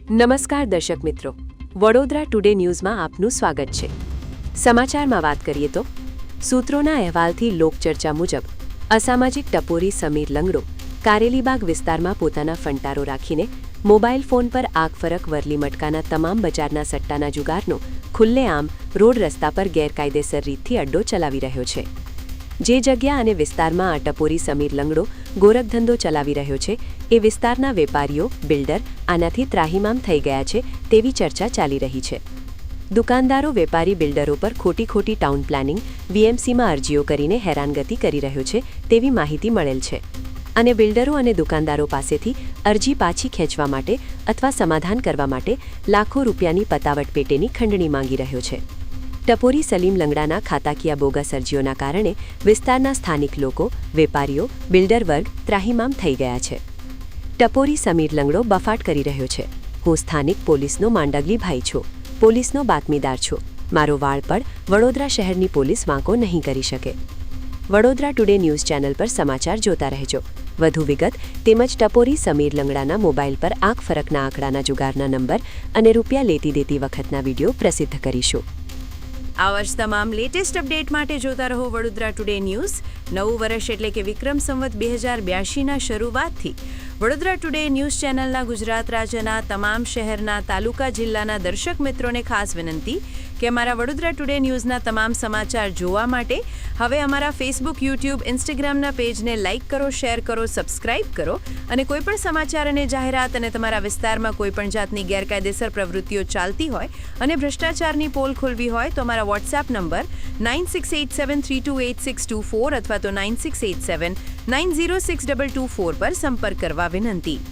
નમસ્કાર દર્શક મિત્રો, વડોદરા ટુડે ન્યૂઝમાં આપનું સ્વાગત છે। સમાચારમાં વાત કરીએ તો સૂત્રોના અહેવાલથી લોકચર્ચા મુજબ અસામાજિક ટપોરી સમીર લંગડો કારેલીબાગ વિસ્તારમાં પોતાના ફંટારો રાખીને મોબાઈલ ફોન પર આગફરક વરલી મટકાના તમામ બજારના સટ્ટાના જુગારનો ખુલ્લેઆમ રોડ રસ્તા પર ગેરકાયદેસર રીતથી અડ્ડો ચલાવી રહ્યો છે। જે જગ્યા અને વિસ્તારમાં આ ટપોરી સમીર લંગડો ગોરખધંધો ચલાવી રહ્યો છે એ વિસ્તારના વેપારીઓ બિલ્ડર આનાથી ત્રાહિમામ થઈ ગયા છે તેવી ચર્ચા ચાલી રહી છે। દુકાનદારો વેપારી બિલ્ડરો પર ખોટી ટાઉન પ્લાનિંગ વીએમસીમાં અરજીઓ કરીને હેરાનગતિ કરી રહ્યો છે તેવી માહિતી મળેલ છે અને બિલ્ડરો અને દુકાનદારો પાસેથી અરજી પાછી ખેંચવા માટે અથવા સમાધાન કરવા માટે લાખો રૂપિયાની પતાવટ પેટેની ખંડણી માંગી રહ્યો છે। ટપોરી સલીમ લંગડાના ખાતાકીયા બોગસ અરજીઓના કારણે વિસ્તારના સ્થાનિક લોકો વેપારીઓ બિલ્ડર વર્ગ ત્રાહિમામ થઈ ગયા છે। ટપોરી સમીર લંગડો બફાટ કરી રહ્યો છે, હું સ્થાનિક પોલીસનો માંડગલી ભાઈ છું, પોલીસનો બાતમીદાર છું, મારો વાળ પણ વડોદરા શહેરની પોલીસ વાંકો નહીં કરી શકે। વડોદરા ટુડે ન્યૂઝ ચેનલ પર સમાચાર જોતા રહેજો। વધુ વિગત તેમજ ટપોરી સમીર લંગડાના મોબાઈલ પર આગફરકના આંકડાના જુગારના નંબર અને રૂપિયા લેતી દેતી વખતના વિડીયો પ્રસિદ્ધ કરીશું। આવા જ તમામ લેટેસ્ટ અપડેટ માટે જોતા રહો વડોદરા ટુડે ન્યૂઝ। નવું વર્ષ એટલે કે વિક્રમ સંવત 2082ના શરૂઆતથી વડોદરા ટુડે ન્યૂઝ ચેનલના ગુજરાત રાજ્યના તમામ શહેરના તાલુકા જિલ્લાના દર્શક મિત્રોને ખાસ વિનંતી કે અમારા વડોદરા ટુડે ન્યૂઝના તમામ સમાચાર જોવા માટે હવે અમારા ફેસબુક યુટ્યુબ ઇન્સ્ટાગ્રામના પેજને લાઇક કરો, શેર કરો, સબસ્ક્રાઇબ કરો અને કોઈપણ સમાચાર અને જાહેરાત અને તમારા વિસ્તારમાં કોઈપણ જાતની ગેરકાયદેસર પ્રવૃત્તિઓ ચાલતી હોય અને ભ્રષ્ટાચારની પોલ ખોલવી હોય તો અમારા વોટ્સએપ નંબર 9687328624 અથવા તો 9687906224 પર સંપર્ક કરવા વિનંતી।